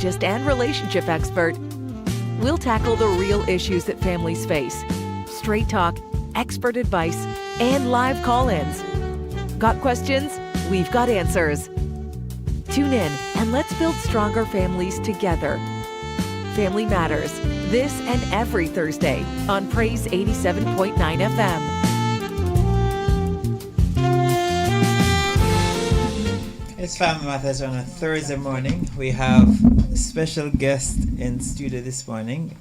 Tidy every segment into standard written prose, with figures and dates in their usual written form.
and relationship expert. We'll tackle the real issues that families face. Straight talk, expert advice, and live call-ins. Got questions? We've got answers. Tune in and let's build stronger families together. Family Matters, this and every Thursday on Praise 87.9 FM. It's Family Matters on a Thursday morning. We have a special guest in studio this morning.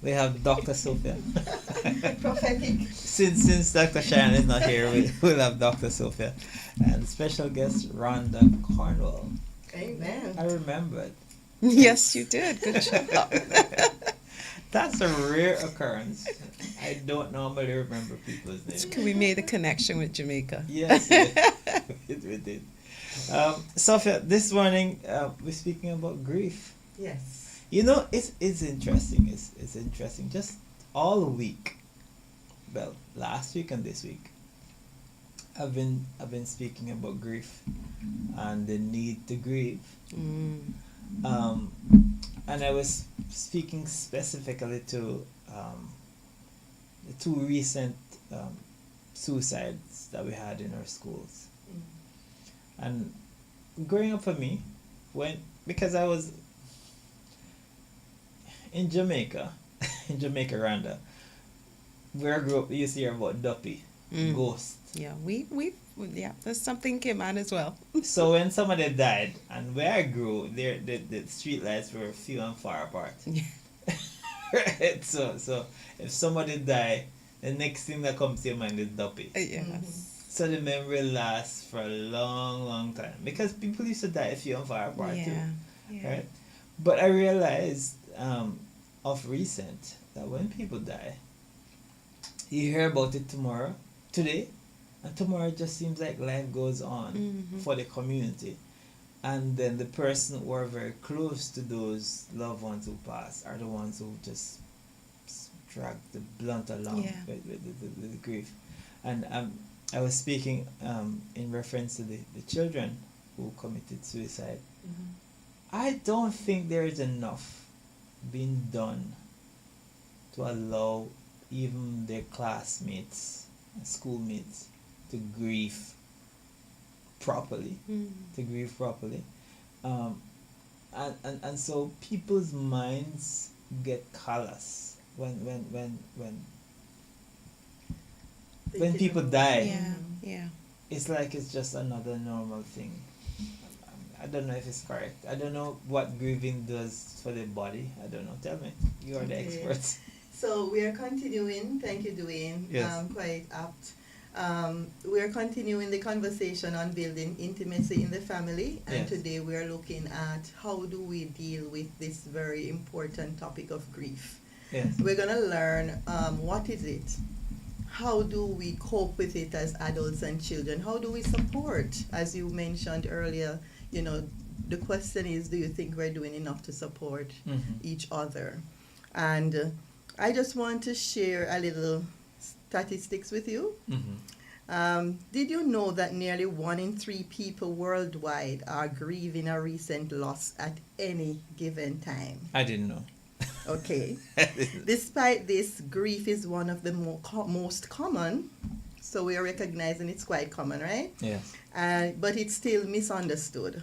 We have Dr. Sophia. Prophetic. Since Dr. Sharon is not here, we'll have Dr. Sophia. And special guest, Rhonda Cornwall. Amen. I remembered. Yes, you did. Good job. That's a rare occurrence. I don't normally remember people's names. We made a connection with Jamaica. Yes, we did. Sophia, this morning we're speaking about grief. Yes. You know, it's interesting. It's interesting. Just all week, well, last week and this week, I've been speaking about grief and the need to grieve. And I was speaking specifically to the two recent suicides that we had in our schools. And growing up for me, because I was in Jamaica, Rwanda, where I grew up, we used to hear about Duppy, ghost. Yeah, there's something came on as well. So when somebody died, and where I grew, the street lights were few and far apart. Yeah. Right? So if somebody died, the next thing that comes to your mind is Duppy. Yes. So the memory lasts for a long, long time. Because people used to die few and far apart too. Yeah. Right? But I realized of recent that when people die, you hear about it today, and tomorrow it just seems like life goes on for the community. And then the person who are very close to those loved ones who pass are the ones who just drag the blunt along with the grief. And I was speaking in reference to the children who committed suicide. I don't think there is enough being done to allow even their classmates and schoolmates to grieve properly. And so people's minds get callous when people die. Yeah. It's like it's just another normal thing. I don't know if it's correct. I don't know what grieving does for the body. I don't know. Tell me. You are the experts. So we are continuing. Thank you, Dwayne. Yes. Quite apt. We are continuing the conversation on building intimacy in the family. And today we are looking at how do we deal with this very important topic of grief. Yes. We're going to learn what is it? How do we cope with it as adults and children? How do we support? As you mentioned earlier, you know, the question is, do you think we're doing enough to support each other? And I just want to share a little statistics with you. Did you know that nearly 1 in 3 people worldwide are grieving a recent loss at any given time? I didn't know. Okay. Despite this, grief is one of the most common. So we are recognizing it's quite common, right? Yes. But it's still misunderstood.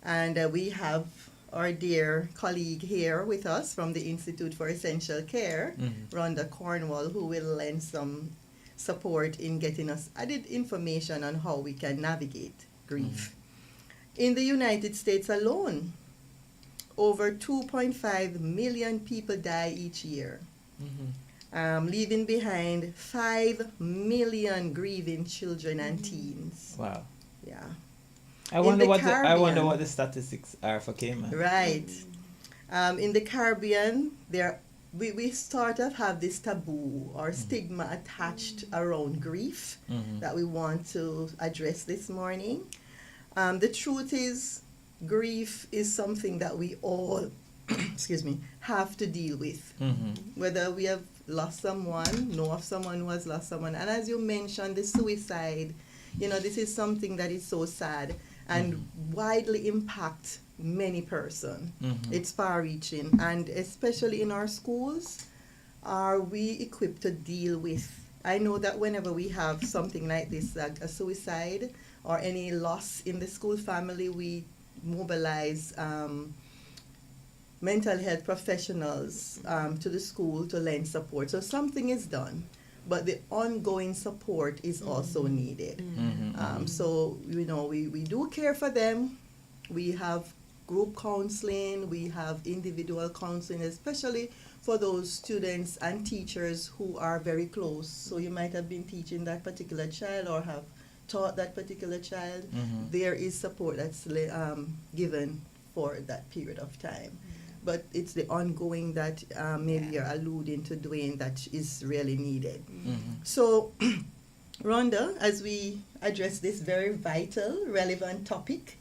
And we have our dear colleague here with us from the Institute for Essential Care, Rhonda Cornwall, who will lend some support in getting us added information on how we can navigate grief. In the United States alone, over 2.5 million people die each year, leaving behind 5 million grieving children and teens. Wow. Yeah. I wonder what the statistics are for Cayman. Right. In the Caribbean, we sort of have this taboo or stigma attached around grief that we want to address this morning. The truth is, grief is something that we all have to deal with. Whether we have lost someone, know of someone who has lost someone. And as you mentioned, the suicide, this is something that is so sad. and widely impact many person. It's far-reaching, and especially in our schools, are we equipped to deal with? I know that whenever we have something like this, like a suicide or any loss in the school family, we mobilize mental health professionals to the school to lend support. So something is done, but the ongoing support is also needed. So, you know, we do care for them. We have group counseling, we have individual counseling, especially for those students and teachers who are very close. So you might have been teaching that particular child or have taught that particular child. There is support that's given for that period of time. But it's the ongoing that maybe you're alluding to, Dwayne, that is really needed. So, Rhonda, as we address this very vital, relevant topic,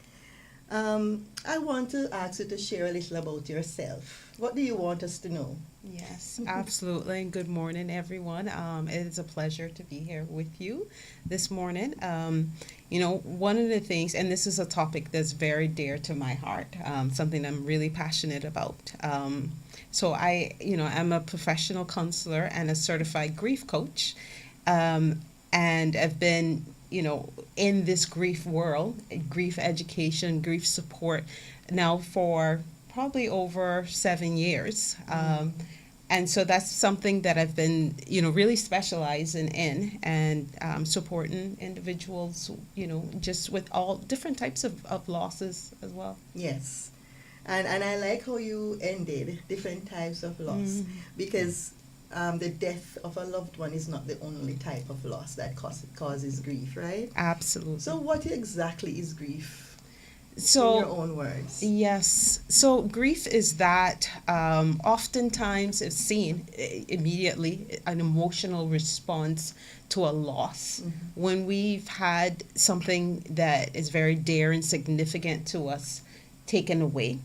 I want to ask you to share a little about yourself. What do you want us to know? Yes, absolutely. And good morning, everyone. It is a pleasure to be here with you this morning. You know, one of the things, and this is a topic that's very dear to my heart, something I'm really passionate about. So I'm a professional counselor and a certified grief coach, and I've been, in this grief world, grief education, grief support, now for probably over 7 years. And so that's something that I've been, really specializing in and supporting individuals, just with all different types of losses as well. Yes. And I like how you ended different types of loss, because the death of a loved one is not the only type of loss that causes grief, right? Absolutely. So what exactly is grief? So, in your own words. Yes. So grief is that oftentimes it's seen immediately an emotional response to a loss. When we've had something that is very dear and significant to us taken away,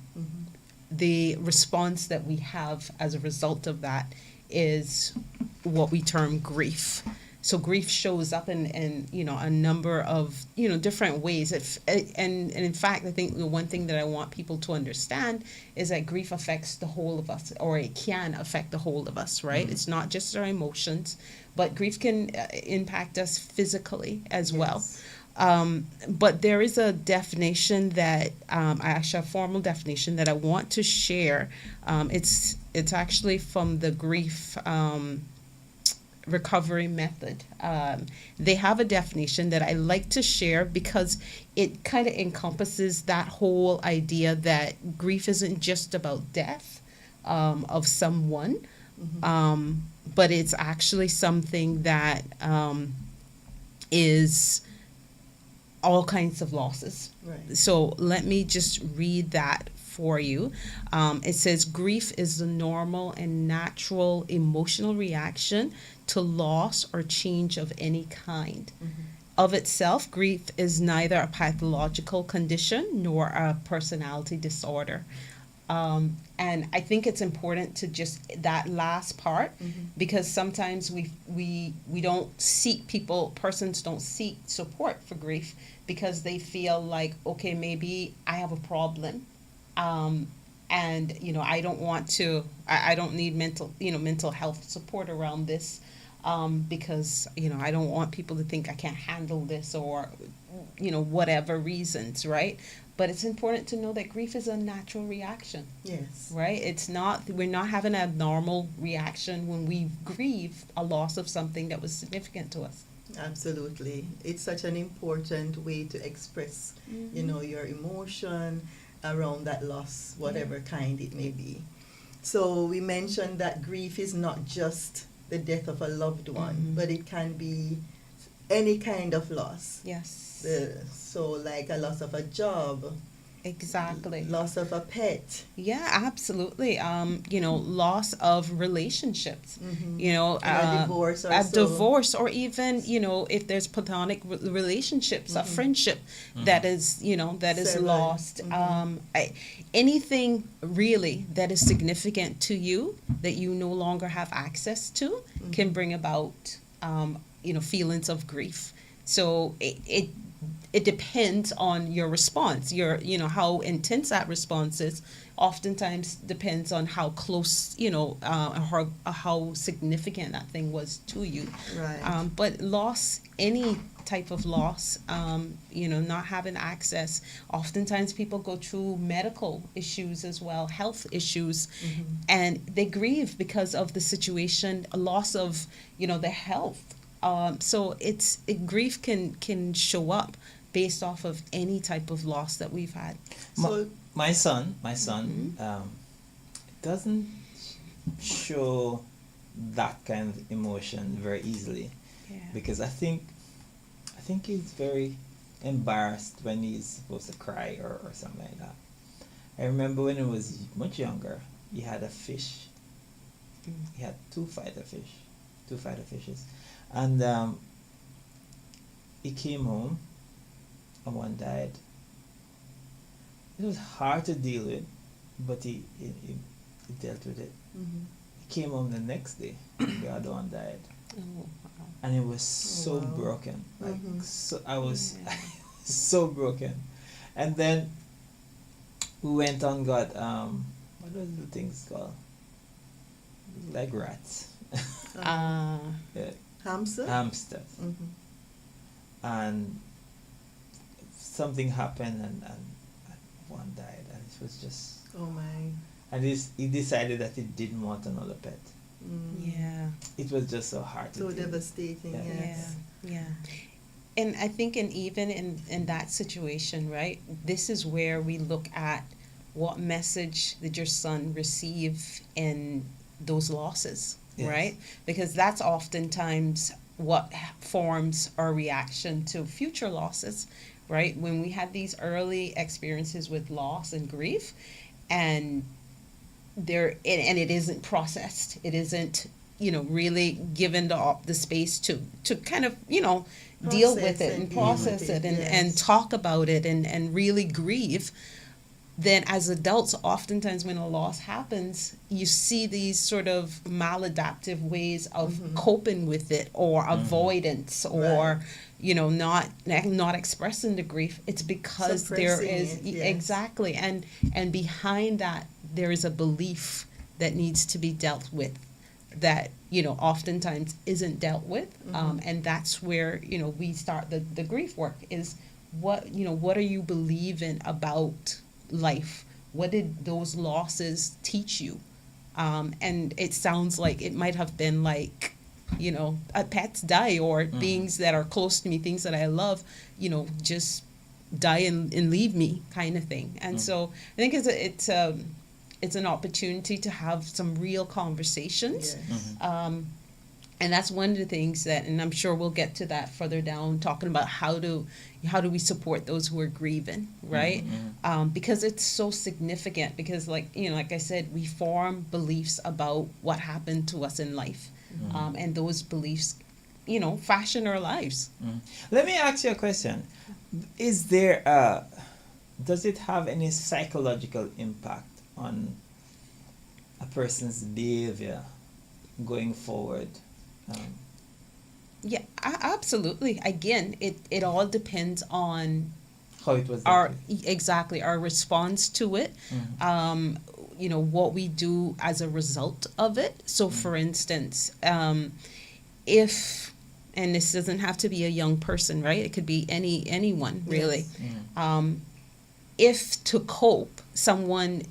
the response that we have as a result of that is what we term grief. So grief shows up in a number of different ways. And in fact, I think the one thing that I want people to understand is that grief affects the whole of us, or it can affect the whole of us, right? It's not just our emotions, but grief can impact us physically as well. But there is a definition that a formal definition that I want to share. It's actually from the grief recovery method. They have a definition that I like to share because it kind of encompasses that whole idea that grief isn't just about death of someone, but it's actually something that is all kinds of losses. Right. So let me just read that for you. It says, grief is the normal and natural emotional reaction to loss or change of any kind. Of itself, grief is neither a pathological condition nor a personality disorder. And I think it's important to just that last part, because sometimes we don't seek persons don't seek support for grief because they feel like, okay, maybe I have a problem. And I don't want to. I don't need mental health support around this, because I don't want people to think I can't handle this, or whatever reasons, right? But it's important to know that grief is a natural reaction. Yes. Right. We're not having an abnormal reaction when we grieve a loss of something that was significant to us. Absolutely. It's such an important way to express, your emotion around that loss, whatever kind it may be. So we mentioned that grief is not just the death of a loved one, but it can be any kind of loss. Yes. So like a loss of a job. Exactly. Loss of a pet. Yeah, absolutely. Loss of relationships. A divorce or divorce, or even, if there's platonic relationships, a friendship that is, that is lost. Anything really that is significant to you that you no longer have access to can bring about, feelings of grief. So it it depends on your response. How intense that response is. Oftentimes depends on how close, how significant that thing was to you. Right. But loss, any type of loss, not having access. Oftentimes people go through medical issues as well, health issues, and they grieve because of the situation, a loss of, their health. So grief can show up based off of any type of loss that we've had. So My son, doesn't show that kind of emotion very easily, Yeah. because I think he's very embarrassed when he's supposed to cry or something like that. I remember when he was much younger, he had a fish. He had two fighter fishes, and he came home, and one died. It was hard to deal with, but he dealt with it. He came home the next day, the other one died, Oh, wow. and it was so Wow. broken. I was Yeah. so broken, and then we went and got what was the things called? Like rats, yeah, Hamster? hamsters, and something happened, and one died, and it was just, Oh my. and he decided that he didn't want another pet. Yeah. It was just so hard to So deal with. devastating, Yeah. yes. Yeah. And I think even in that situation, right, this is where we look at what message did your son receive in those losses, Yes. right? Because that's oftentimes what forms our reaction to future losses, right? When we have these early experiences with loss and grief, and it isn't processed, it isn't really given the space to kind of deal Process with it and and deal process with it it, and yes. talk about it and really grieve. Then as adults, oftentimes when a loss happens, you see these sort of maladaptive ways of coping with it, or avoidance, or Right. not expressing the grief. It's because there Suppressing is it, yes. exactly, and behind that there is a belief that needs to be dealt with, that oftentimes isn't dealt with, and that's where we start the grief work. Is what are you believing about life? What did those losses teach you? And it sounds like it might have been like, pets die, or things that are close to me, things that I love, just die and leave me, kind of thing. And so I think it's an opportunity to have some real conversations. Yes. And that's one of the things that, and I'm sure we'll get to that further down, talking about how do we support those who are grieving, right? Because it's so significant, because like I said, we form beliefs about what happened to us in life, and those beliefs, fashion our lives. Let me ask you a question. Is there does it have any psychological impact on a person's behavior going forward? Yeah, absolutely. Again, it all depends on How it was our dealt with? exactly our response to it. What we do as a result of it. So for instance, if, and this doesn't have to be a young person, right? It could be anyone really. If to cope, someone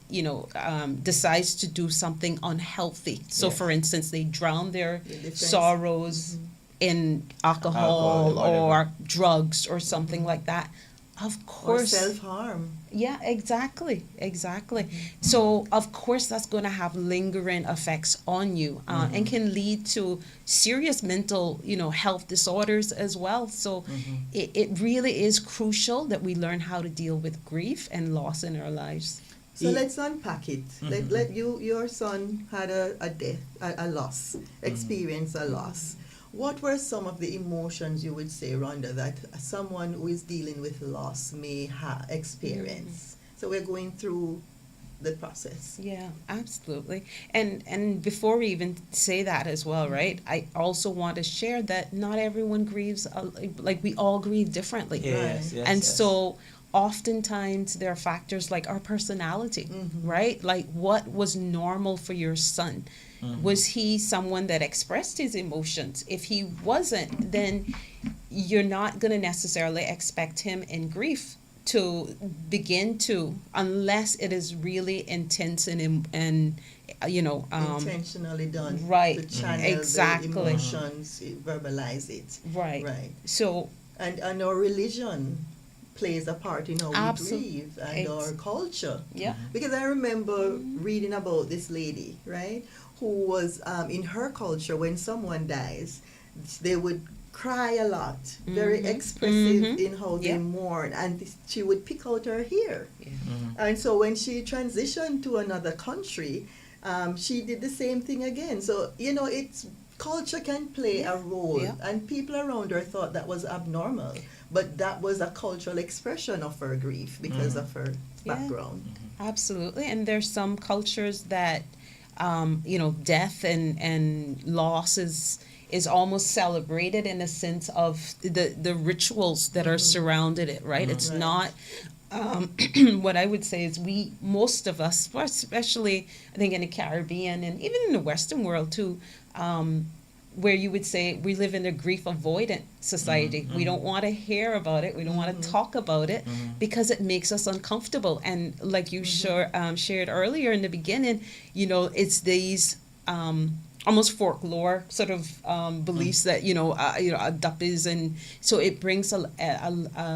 decides to do something unhealthy. So Yes. for instance, they drown their defense. sorrows in Alcohol, alcohol whatever. or drugs or something like that. Of Or course. self-harm. Yeah, exactly. So of course that's going to have lingering effects on you, and can lead to serious mental, health disorders as well. So it really is crucial that we learn how to deal with grief and loss in our lives. So Ye- let's unpack it. Let your son had a death, a loss, experienced a loss. What were some of the emotions you would say, Rhonda, that someone who is dealing with loss may experience? So we're going through the process. Yeah, absolutely. And before we even say that as well, right? I also want to share that not everyone grieves like we all grieve differently. Yes, yes, And yes. so oftentimes there are factors like our personality, right? Like what was normal for your son? Was he someone that expressed his emotions? If he wasn't, then you're not going to necessarily expect him in grief to begin to, unless it is really intense and Intentionally done. right, To channel exactly. the emotions, verbalize it. right. Right. So And our religion plays a part in how we Absol- grieve and our culture. yeah, Because I remember reading about this lady, right, who was in her culture, when someone dies, they would cry a lot, very expressive in how they Yeah. mourn, and she would pick out her hair. yeah. And so when she transitioned to another country, she did the same thing again. So, it's culture can play a role, Yeah. and people around her thought that was abnormal, but that was a cultural expression of her grief because of her Yeah. background. Absolutely. And there's some cultures that, death and loss is almost celebrated in a sense of the rituals that are surrounded it, right? It's Right. not, what I would say is most of us, especially I think in the Caribbean and even in the Western world too, where you would say we live in a grief avoidant society. We don't want to hear about it. We don't want to talk about it because it makes us uncomfortable. And like you shared earlier in the beginning, it's these almost folklore sort of beliefs that adoptees, and so it brings a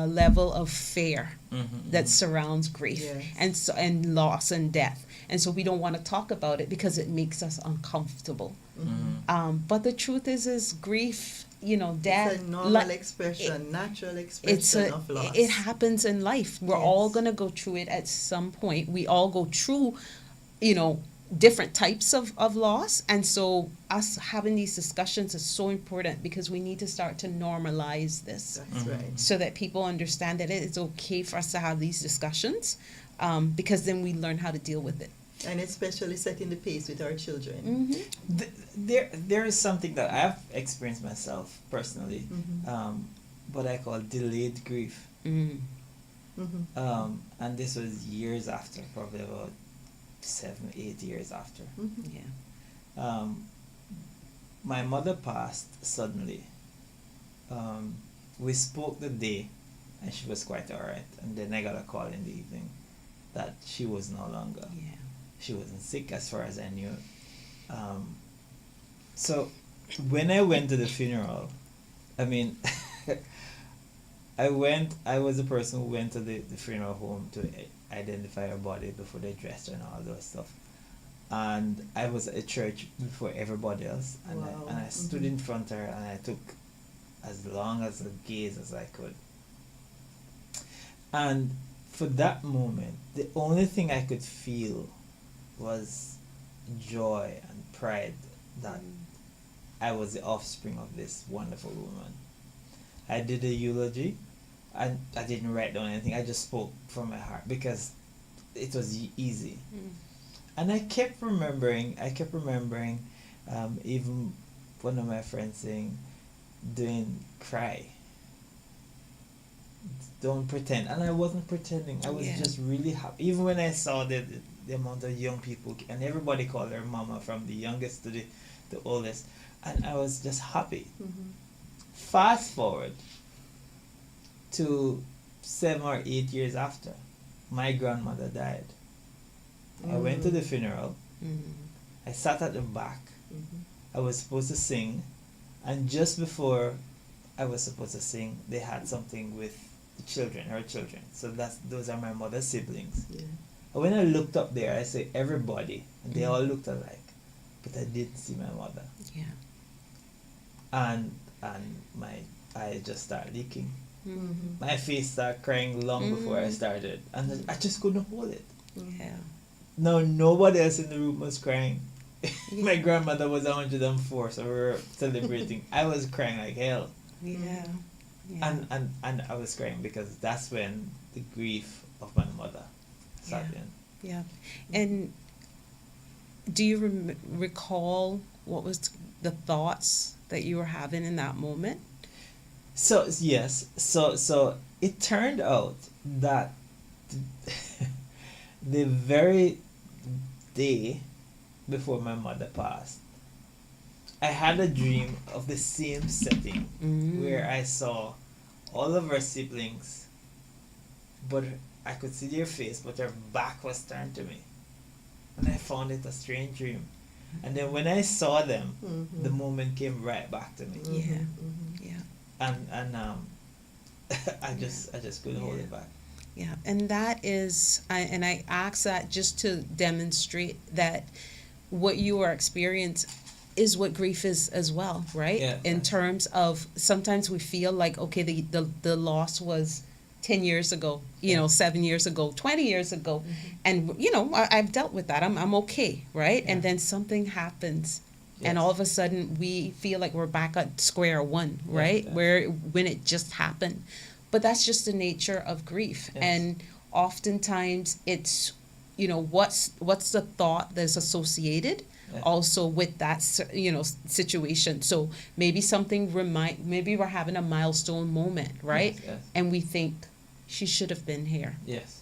level of fear that surrounds grief Yes. and loss and death. And so we don't want to talk about it because it makes us uncomfortable. But the truth is grief, death. It's a normal expression, natural expression of loss. It happens in life. We're all Yes. gonna go through it at some point. We all go through, different types of loss. And so us having these discussions is so important because we need to start to normalize this That's right. so that people understand that it is okay for us to have these discussions, because then we learn how to deal with it. And especially setting the pace with our children. There is something that I've experienced myself personally, what I call delayed grief. Mm. And this was years after, probably about 7-8 years after. Yeah. My mother passed suddenly. We spoke the day, and she was quite alright. And then I got a call in the evening that she was no longer. Yeah. She wasn't sick as far as I knew. So when I went to the funeral, I mean, I was the person who went to the funeral home to identify her body before they dressed her and all those stuff. And I was at church before everybody else, and Wow. I stood in front of her, and I took as long as a gaze as I could. And for that moment, the only thing I could feel was joy and pride that I was the offspring of this wonderful woman. I did a eulogy, and I didn't write down anything. I just spoke from my heart because it was easy. And I kept remembering, even one of my friends saying, cry. Don't pretend. And I wasn't pretending. I was Yeah. just really happy. Even when I saw the amount of young people, and everybody called her mama, from the youngest to the oldest. And I was just happy. Fast forward to 7 or 8 years after, my grandmother died. I went to the funeral. I sat at the back. I was supposed to sing, and just before I was supposed to sing, they had something with her children. So those are my mother's siblings. Yeah. And when I looked up there, I say everybody, and they all looked alike, but I didn't see my mother. Yeah. And my eyes just started leaking. Mm-hmm. My face started crying long before I started, and I just couldn't hold it. Yeah. No, nobody else in the room was crying. My grandmother was 104, so we were celebrating. I was crying like hell. Yeah. Yeah. And I was crying because that's when the grief of my mother sat in. Yeah. And do you recall what was the thoughts that you were having in that moment? So yes, so it turned out that the very day before my mother passed, I had a dream of the same setting where I saw all of her siblings, but I could see their face, but her back was turned to me. And I found it a strange dream. And then when I saw them, the moment came right back to me. Yeah. Mm-hmm. Yeah. And I just couldn't hold it back. Yeah, and that is, I ask that just to demonstrate that what you are experiencing is what grief is as well, right? Yeah. In terms of sometimes we feel like, okay, the loss was 10 years ago, 7 years ago, 20 years ago, and I've dealt with that. I'm okay, right? Yeah. And then something happens. And Yes. all of a sudden, we feel like we're back at square one, right? yes. When it just happened. But that's just the nature of grief. Yes. And oftentimes it's, what's the thought that's associated Yeah. also with that, situation. So maybe maybe we're having a milestone moment, right? Yes. And we think she should have been here. Yes.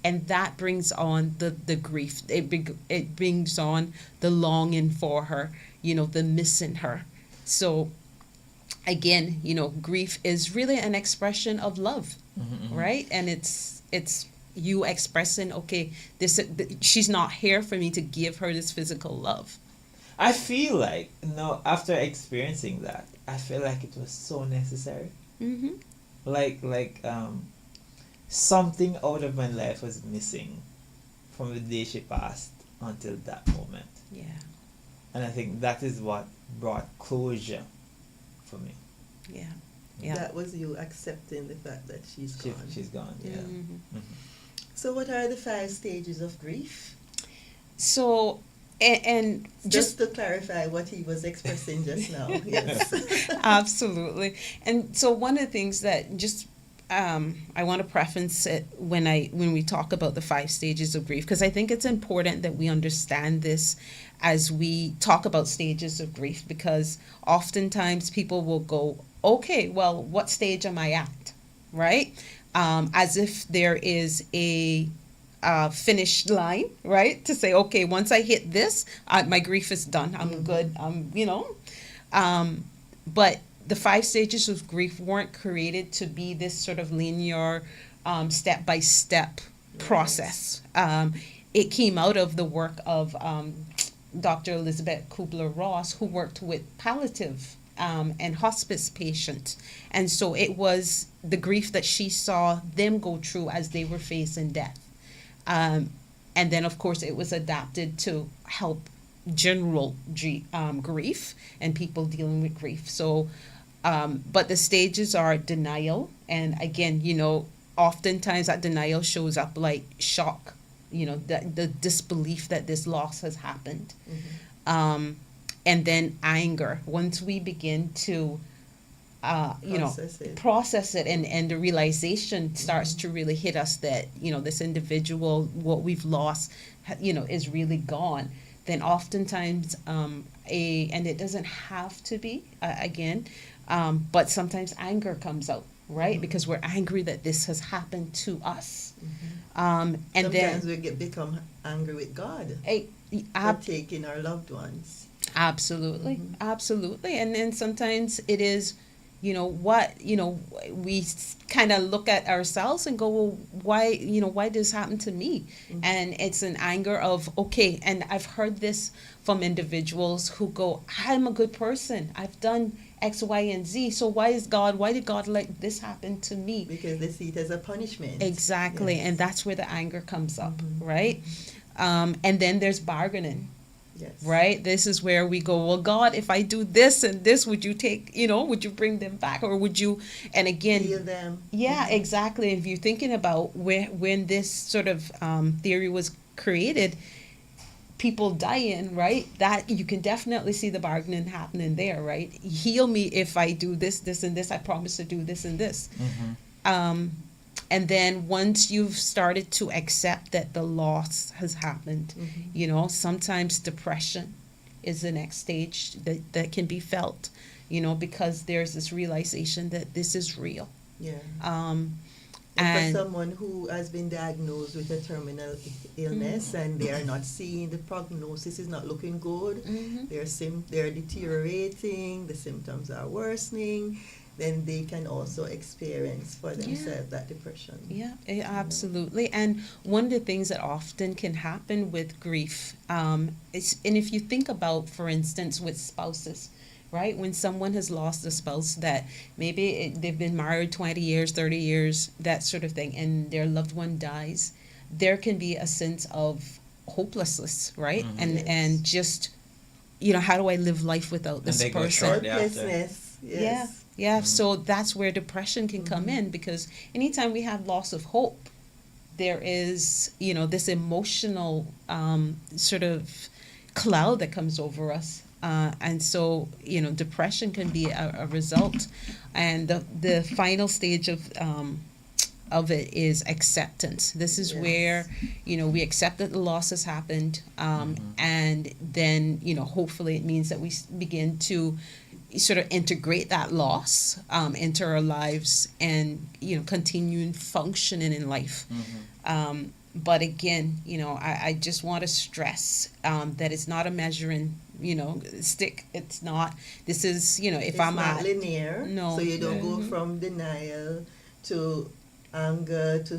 And that brings on the grief. It brings on the longing for her, the missing her. So again, grief is really an expression of love, right? And it's you expressing, okay, she's not here for me to give her this physical love. I feel like after experiencing that, I feel like it was so necessary. Mm-hmm. Like something out of my life was missing from the day she passed until that moment. Yeah. And I think that is what brought closure for me. Yeah. Yeah. That was you accepting the fact that she's gone. She's gone, yeah. Mhm. So what are the 5 stages of grief? So, and Just to clarify what he was expressing just now. Yes. absolutely. And so one of the things that just I want to preface it when we talk about the 5 stages of grief, because I think it's important that we understand this as we talk about stages of grief, because oftentimes people will go, okay, well, what stage am I at, right? As if there is a finish line, right? To say, okay, once I hit this, my grief is done. I'm good. But the 5 stages of grief weren't created to be this sort of linear, step-by-step process. It came out of the work of Dr. Elizabeth Kubler-Ross, who worked with palliative and hospice patients. And so it was the grief that she saw them go through as they were facing death. And then, of course, it was adapted to help general grief and people dealing with grief. So, but the stages are denial. And again, oftentimes that denial shows up like shock, the disbelief that this loss has happened. And then anger. Once we begin to, process it and the realization starts to really hit us that, this individual, what we've lost, is really gone. Then oftentimes, and it doesn't have to be, but sometimes anger comes out, right? Because we're angry that this has happened to us. And Sometimes then we become angry with God for taking our loved ones. Absolutely. And then sometimes it is, we kind of look at ourselves and go, well, why did this happen to me? And it's an anger of, okay, and I've heard this from individuals who go, I'm a good person. I've done X, Y, and Z. So why did God let this happen to me? Because they see it as a punishment. Exactly. Yes. And that's where the anger comes up, right? And then there's bargaining. Yes. Right? This is where we go, well, God, if I do this and this, would you would you bring them back, or would you, and again, Heal them. yeah, exactly. If you're thinking about when this sort of theory was created, people dying, right? That you can definitely see the bargaining happening there, right? Heal me if I do this, this, and this. I promise to do this and this. And then once you've started to accept that the loss has happened, you know, sometimes depression is the next stage that can be felt, you know, because there's this realization that this is real. Yeah. And And for someone who has been diagnosed with a terminal illness and they are not seeing, the prognosis is not looking good, they're deteriorating, the symptoms are worsening, then they can also experience for themselves that depression. Yeah, absolutely. And one of the things that often can happen with grief is, and if you think about, for instance, with spouses, right? When someone has lost a spouse that maybe they've been married 20 years, 30 years, that sort of thing, and their loved one dies, there can be a sense of hopelessness, right? And just, you know, how do I live life without this they go person? shortly after. Helplessness, yes. Yeah. So that's where depression can come in, because anytime we have loss of hope, there is, you know, this emotional sort of cloud that comes over us. And so, you know, depression can be a result. And the final stage of it is acceptance. This is where, you know, we accept that the loss has happened. And then, you know, hopefully it means that we begin to sort of integrate that loss into our lives and, you know, continue functioning in life. But again, you know, I just want to stress that it's not a measuring, you know, stick. It's not. This is, you know, if It's I'm not at linear, No. so you don't go from denial to anger to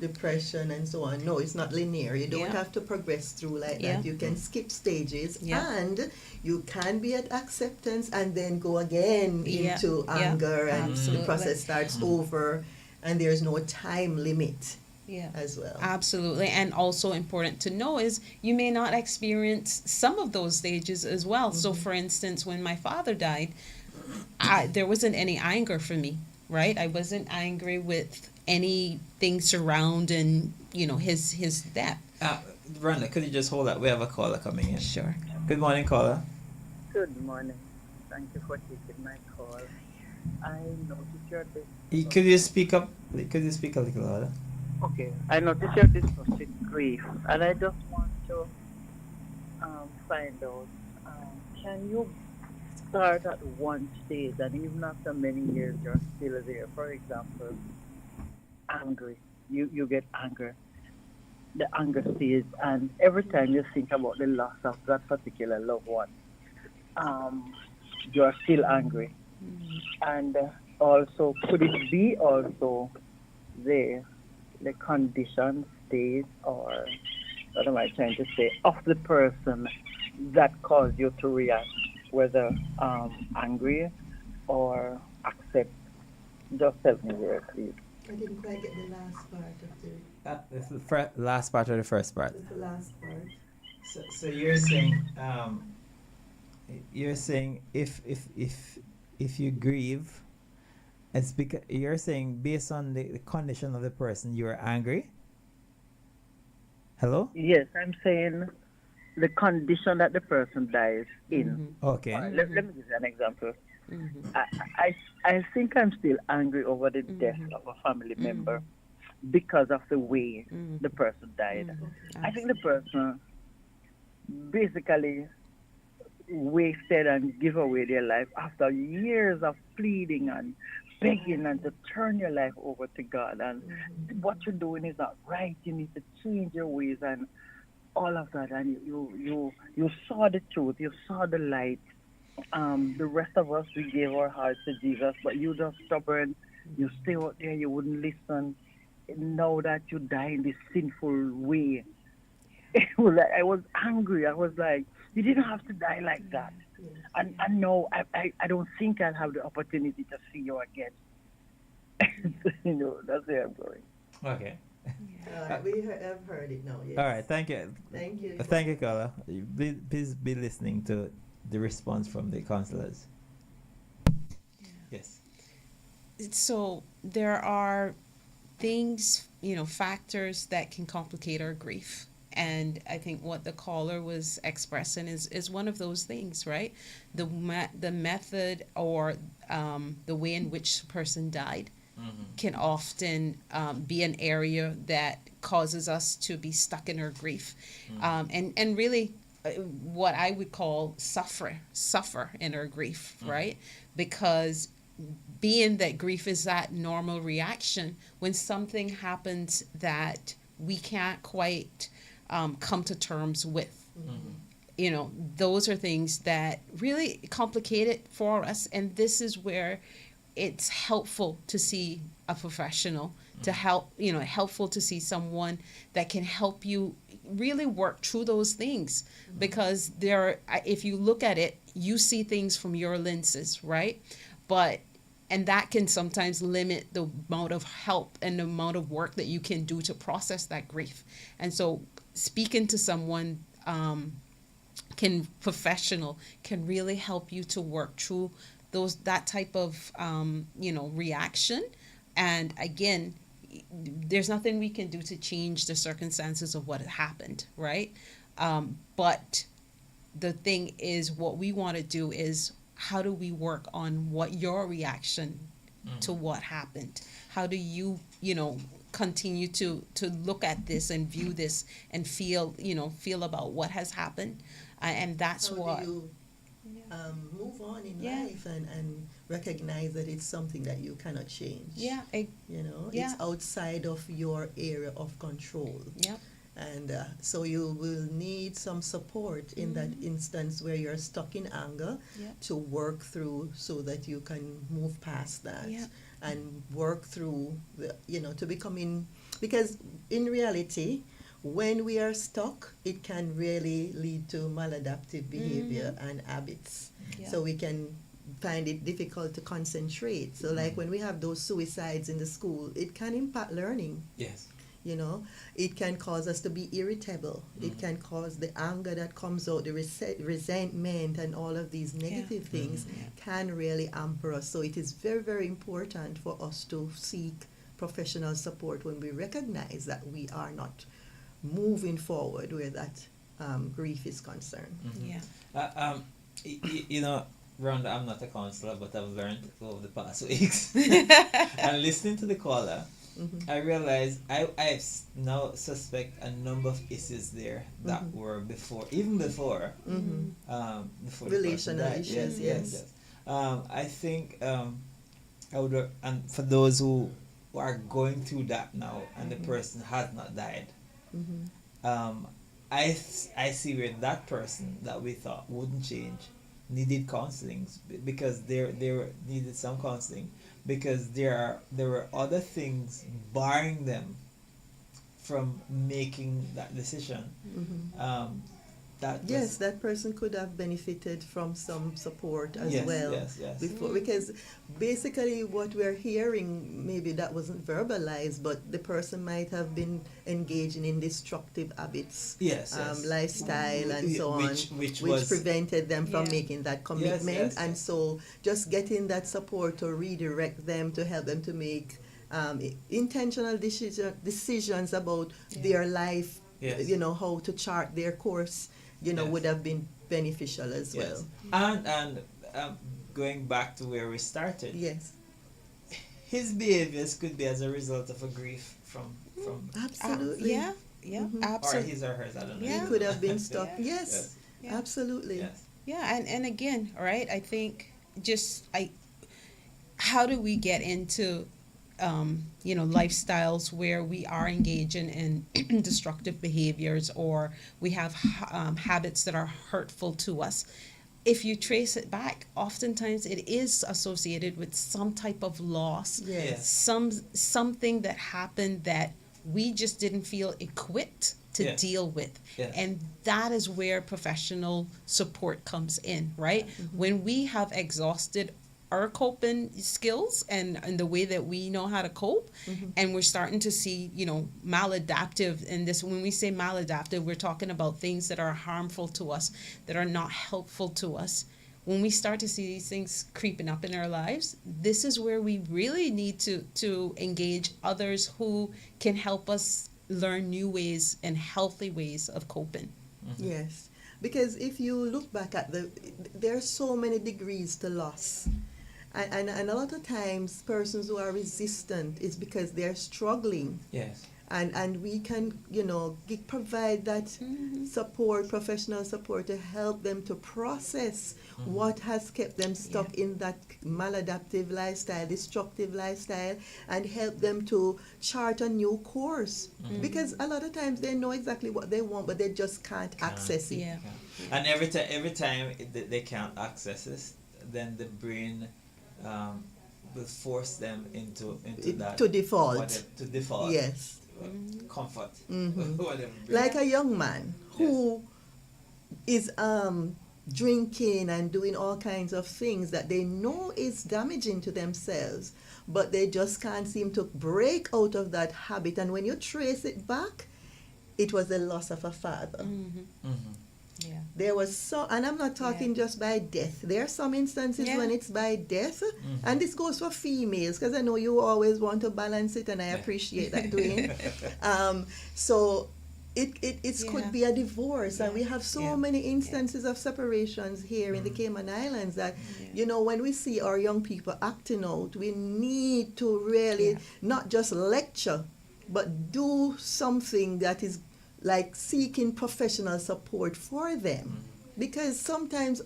depression and so on. No, it's not linear. You don't have to progress through like that. You can skip stages and you can be at acceptance and then go again into anger and the process starts over, and there's no time limit. As well. Absolutely. And also important to know is you may not experience some of those stages as well. So for instance, when my father died, there wasn't any anger for me, right? I wasn't angry with anything surrounding, you know, his death. Rhonda, could you just hold that? We have a caller coming in. Sure. Good morning, caller. Good morning. Thank you for taking my call. I noticed your Could you speak up? Could you speak a little louder? Okay, I noticed you're discussing grief, and I just want to find out, can you start at one stage, and even after many years, you're still there? For example, angry. You get anger, the anger stage, and every time you think about the loss of that particular loved one, you're still angry. And also, could it be also the condition, state, or what am I trying to say, of the person that caused you to react, whether angry or accept? Just help me there, please. I didn't quite get the last part of It's the last part or the first part? the last part. So you're saying if you grieve, it's because you're saying based on the condition of the person you're angry. Hello? Yes, I'm saying the condition that the person dies in. Okay. Let me give you an example. I think I'm still angry over the death of a family member because of the way the person died. I think the person basically wasted and give away their life after years of pleading and begging and to turn your life over to God, and what you're doing is not right. You need to change your ways and all of that. And you saw the truth, you saw the light. The rest of us, we gave our hearts to Jesus, but you just stubborn. You stay out there, you wouldn't listen. Now that you die in this sinful way, I was angry. I was like, you didn't have to die like that. And no, I don't think I'll have the opportunity to see you again. You know, that's where I'm going. Okay. We have heard it now. Yes. All right. Thank you. Thank you. Thank you, caller. Please be listening to the response from the counselors. Yes. So there are things, you know, factors that can complicate our grief. And I think what the caller was expressing is one of those things, right? The method or the way in which the person died can often be an area that causes us to be stuck in our grief, and really what I would call suffer in our grief, right? Because being that grief is that normal reaction, when something happens that we can't quite come to terms with, you know, those are things that really complicate it for us. And this is where it's helpful to see a professional to help, you know, helpful to see someone that can help you really work through those things, because if you look at it, you see things from your lenses, right? And that can sometimes limit the amount of help and the amount of work that you can do to process that grief. And so speaking to someone professional can really help you to work through that type of reaction. And again, there's nothing we can do to change the circumstances of what had happened, right? But the thing is, what we want to do is, how do we work on what your reaction to what happened? How do you, continue to look at this and view this and feel about what has happened? And that's How what... do you move on in life and recognize that it's something that you cannot change? Yeah. It's outside of your area of control. Yeah. And so you will need some support in that instance where you're stuck in anger to work through, so that you can move past that and work through to becoming, because in reality, when we are stuck, it can really lead to maladaptive behavior and habits. Yeah. So we can find it difficult to concentrate. So like when we have those suicides in the school, it can impact learning. Yes. It can cause us to be irritable. It can cause the anger that comes out, the resentment, and all of these negative things can really hamper us. So it is very, very important for us to seek professional support when we recognize that we are not moving forward where that grief is concerned. Yeah. Rhonda, I'm not a counselor, but I've learned over the past weeks. And listening to the caller, I realize I now suspect a number of issues there that were before before the Relational person died. issues, Yes. I think I would, and for those who are going through that now and the person has not died, I see where that person that we thought wouldn't change needed counseling, because they needed some counseling, because there were other things barring them from making that decision. That person could have benefited from some support as well. Yes. Before, because basically what we're hearing, maybe that wasn't verbalized, but the person might have been engaging in destructive habits, lifestyle, and so on, which prevented them from making that commitment. And so just getting that support to redirect them, to help them to make intentional decisions about their life, how to chart their course, would have been beneficial as well. And going back to where we started, his behaviors could be as a result of a grief from absolutely. Absolutely. or his or hers, I don't know. He could have been stuck. Yes. Absolutely. Yes. Yeah, and again, right, I think how do we get into lifestyles where we are engaging in destructive behaviors, or we have habits that are hurtful to us? If you trace it back, oftentimes it is associated with some type of loss, something that happened that we just didn't feel equipped to deal with. And that is where professional support comes in, right? When we have exhausted our coping skills and the way that we know how to cope, and we're starting to see maladaptive, and this, when we say maladaptive, we're talking about things that are harmful to us, that are not helpful to us. When we start to see these things creeping up in our lives, this is where we really need to engage others who can help us learn new ways and healthy ways of coping. Yes, because if you look back at there are so many degrees to loss. And a lot of times persons who are resistant is because they're struggling. Yes. And we can, provide that support, professional support, to help them to process what has kept them stuck in that maladaptive lifestyle, destructive lifestyle, and help them to chart a new course. Because a lot of times they know exactly what they want, but they just can't access it. Yeah. And every time they can't access it, then the brain will force them into that. To default. To default. Yes. Comfort. Mm-hmm. Like a young man who is drinking and doing all kinds of things that they know is damaging to themselves, but they just can't seem to break out of that habit. And when you trace it back, it was the loss of a father. Yeah. There was and I'm not talking just by death. There are some instances when it's by death, and this goes for females, because I know you always want to balance it, and I appreciate that doing. So it could be a divorce, and we have so many instances of separations here in the Cayman Islands that, when we see our young people acting out, we need to really not just lecture, but do something that is like seeking professional support for them. Because sometimes,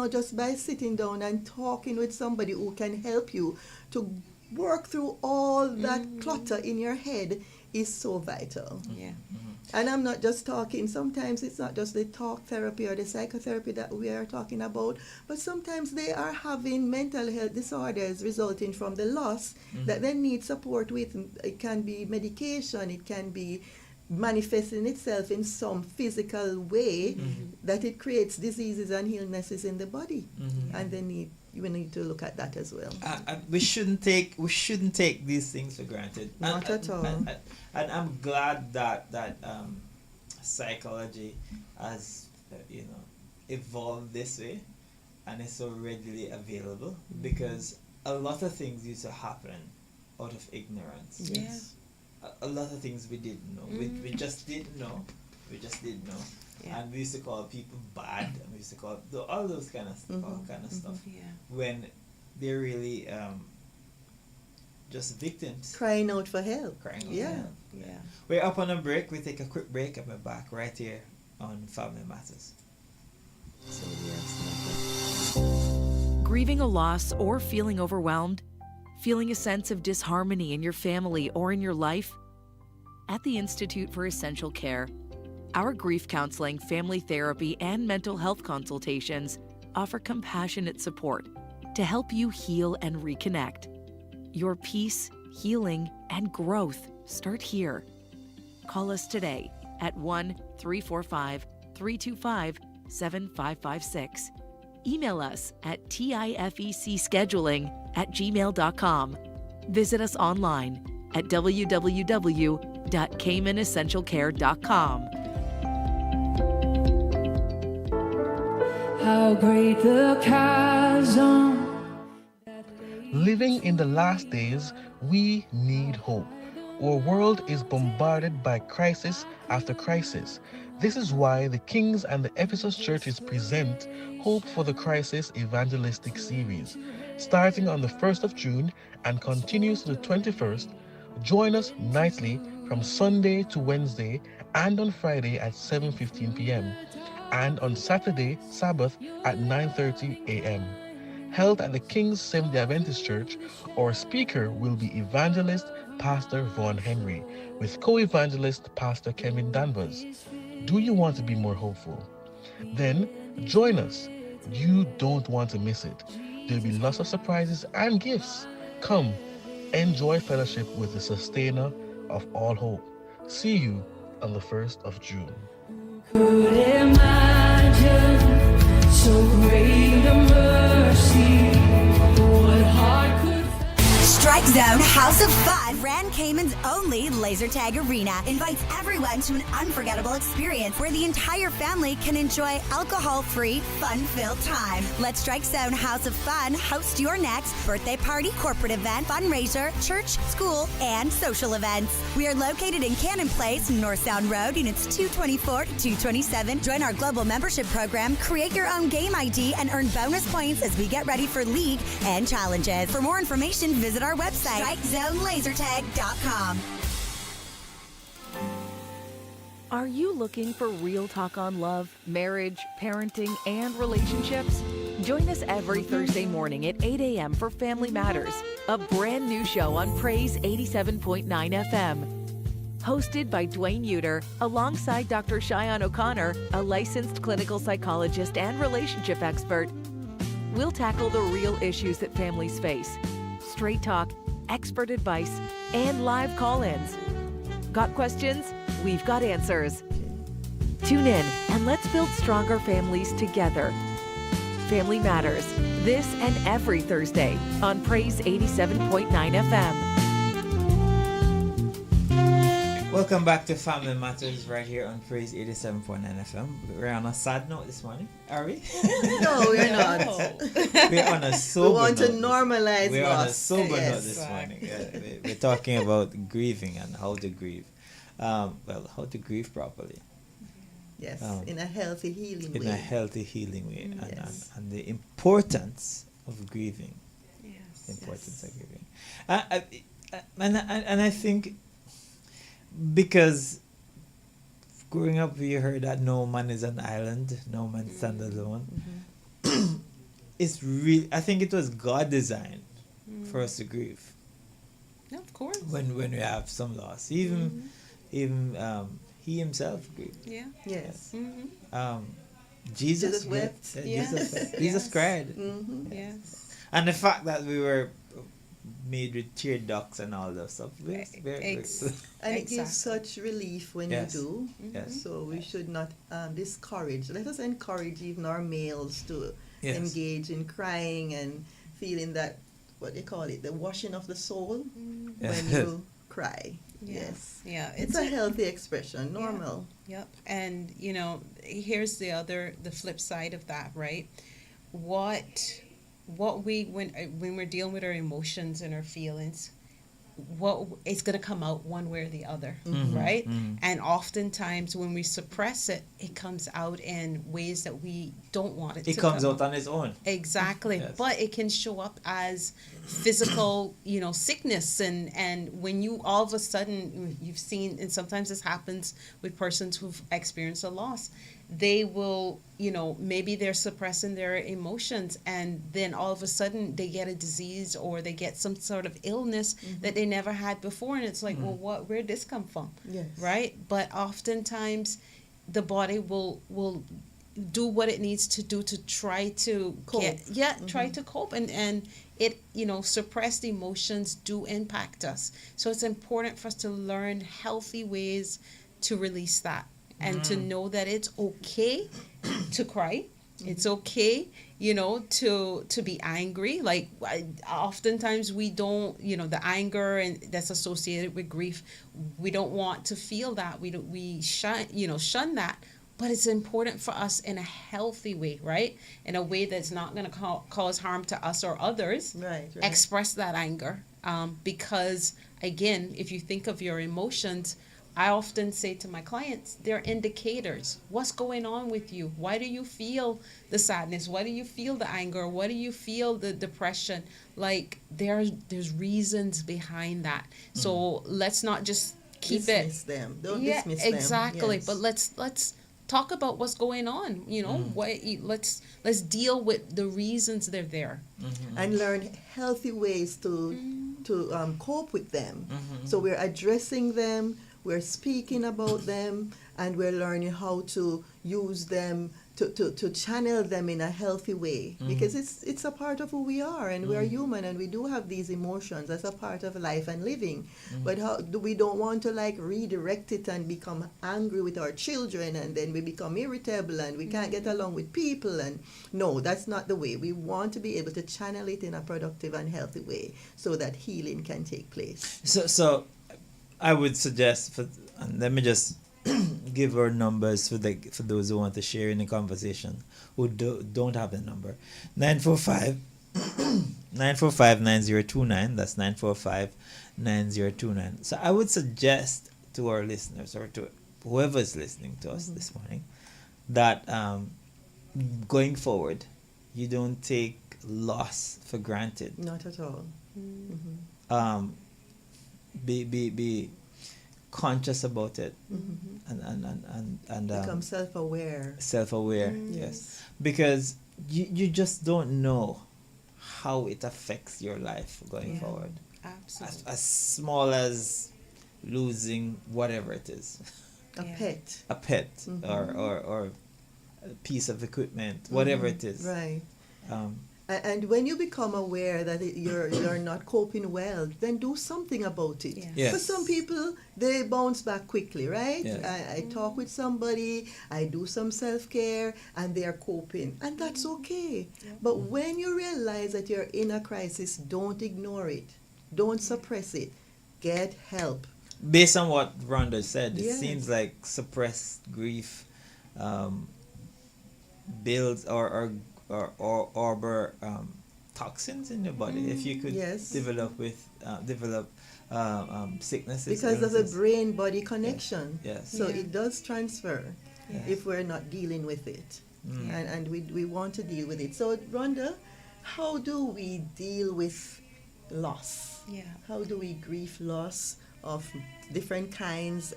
just by sitting down and talking with somebody who can help you to work through all that clutter in your head is so vital. Yeah. And I'm not just talking, sometimes it's not just the talk therapy or the psychotherapy that we are talking about, but sometimes they are having mental health disorders resulting from the loss that they need support with. It can be medication, it can be manifesting itself in some physical way that it creates diseases and illnesses in the body, and we need to look at that as well. We shouldn't take these things for granted. Not at all. And I'm glad that psychology has evolved this way and is so readily available, because a lot of things used to happen out of ignorance. Yes. A lot of things we didn't know. We just didn't know. Yeah. And we used to call people bad, and we used to call all those kind of stuff Yeah. when they're really just victims Crying out for help. crying out Yeah. for help. Yeah. We're up on a break. We take a quick break and we're back right here on Family Matters. So yes, Grieving a loss or feeling overwhelmed? Feeling a sense of disharmony in your family or in your life? At the Institute for Essential Care, our grief counseling, family therapy, and mental health consultations offer compassionate support to help you heal and reconnect. Your peace, healing, and growth start here. Call us today at 1-345-325-7556. Email us at tifecscheduling@gmail.com. Visit us online at www.caymanessentialcare.com. How great the chasm. Living in the last days, we need hope. Our world is bombarded by crisis after crisis. This is why the Kings and the Ephesus churches present Hope for the Crisis Evangelistic Series. Starting on the 1st of June and continues to the 21st, join us nightly from Sunday to Wednesday and on Friday at 7:15 p.m. and on Saturday, Sabbath at 9:30 a.m. Held at the King's Seventh-day Adventist Church, our speaker will be Evangelist Pastor Vaughn Henry with co-evangelist Pastor Kevin Danvers. Do you want to be more hopeful? Then join us. You don't want to miss it. There'll be lots of surprises and gifts. Come, enjoy fellowship with the sustainer of all hope. See you on the 1st of June. Could imagine so great a mercy. What heart could Strike Zone House of Fun, Rand Cayman's only laser tag arena invites everyone to an unforgettable experience where the entire family can enjoy alcohol-free, fun-filled time. Let Strike Zone House of Fun host your next birthday party, corporate event, fundraiser, church, school, and social events. We are located in Cannon Place, North Sound Road, units 224 to 227. Join our global membership program, create your own game ID, and earn bonus points as we get ready for league and challenges. For more information, visit our website, StrikeZoneLaserTag.com. Are you looking for real talk on love, marriage, parenting, and relationships? Join us every Thursday morning at 8 a.m. for Family Matters, a brand new show on Praise 87.9 FM. Hosted by Dwayne Uter, alongside Dr. Cheyenne O'Connor, a licensed clinical psychologist and relationship expert. We'll tackle the real issues that families face. Straight talk, expert advice, and live call-ins. Got questions? We've got answers. Tune in and let's build stronger families together. Family Matters, this and every Thursday on Praise 87.9 FM. Welcome back to Family Matters right here on Praise 87.9 FM. We're on a sad note this morning, are we? No, we're not. We're on a sober We want to note. normalize We're loss. on a sober Yes. note this morning. Yeah, we're talking about grieving and how to grieve. How to grieve properly. Yes, in a healthy, healing In way. a healthy, healing way. Yes. And the importance of grieving. Yes. The importance of grieving. And I think because growing up we heard that no man is an island, no man stands alone. It's really, I think it was God designed for us to grieve Yeah, of course. when we have some loss. Even he himself grieved. Yeah. Yes. Jesus Jesus wept. wept. Yes. Jesus wept. Jesus Yes. cried. Mm-hmm. Yes. And the fact that we were made with tear ducts and all that stuff. And it gives Exactly. such relief when Yes. you do. Yes. So we should not discourage. Let us encourage even our males to Yes. engage in crying and feeling that, what they call it, the washing of the soul when you cry. Yes. Yeah. It's a healthy expression, normal. Yep. And here's the flip side of that, right? What we when we're dealing with our emotions and our feelings, what it's going to come out one way or the other, right? And oftentimes when we suppress it, it comes out in ways that we don't want it to It comes come out on its own. Exactly. Yes. But it can show up as physical, sickness. And when you all of a sudden, you've seen, and sometimes this happens with persons who've experienced a loss, they will, maybe they're suppressing their emotions, and then all of a sudden they get a disease or they get some sort of illness that they never had before. And it's like, well, where'd this come from? Yes. Right? But oftentimes the body will do what it needs to do to try to Cope. try to cope, and it suppressed emotions do impact us. So it's important for us to learn healthy ways to release that and to know that it's okay to cry. It's okay, to be angry. Like oftentimes we don't, the anger and that's associated with grief, we don't want to feel that. We shun that. But it's important for us in a healthy way, right? In a way that's not going to cause harm to us or others. Right. Express that anger. Because, again, if you think of your emotions, I often say to my clients, they're indicators. What's going on with you? Why do you feel the sadness? Why do you feel the anger? Why do you feel the depression? Like, there's reasons behind that. So let's not just keep Dismiss them. Don't dismiss them. exactly. Yes. But let's talk about what's going on. Let's deal with the reasons they're there. And learn healthy ways to cope with them. So we're addressing them, we're speaking about them, and we're learning how to use them to channel them in a healthy way, because it's a part of who we are, and we are human, and we do have these emotions as a part of life and living. But we don't want to redirect it and become angry with our children, and then we become irritable and we can't get along with people. And no, that's not the way. We want to be able to channel it in a productive and healthy way so that healing can take place. So I would suggest and let me just give our numbers for those who want to share in the conversation who don't have the number. 945 9029. That's 945-9029. So I would suggest to our listeners, or to whoever is listening to us this morning, that going forward, you don't take loss for granted. Not at all. Be conscious about it, and Become self-aware. self-aware. Yes, because you just don't know how it affects your life going forward. Absolutely. As small as losing whatever it is, A pet. a pet, or a piece of equipment, whatever it is. Right. Um, And when you become aware that you're not coping well, then do something about it. Yeah. Yes. For some people, they bounce back quickly, right? Yes. I talk with somebody, I do some self-care, and they are coping, and that's okay. But when you realize that you're in a crisis, don't ignore it. Don't suppress it. Get help. Based on what Rhonda said, it Yes. seems like suppressed grief builds or toxins in your body. If you could Yes. develop sicknesses Because of the illnesses. brain-body connection. Yes. So Yeah. it does transfer Yes. if we're not dealing with it. Mm. And we want to deal with it. So, Rhonda, how do we deal with loss? Yeah. How do we grieve loss of different kinds?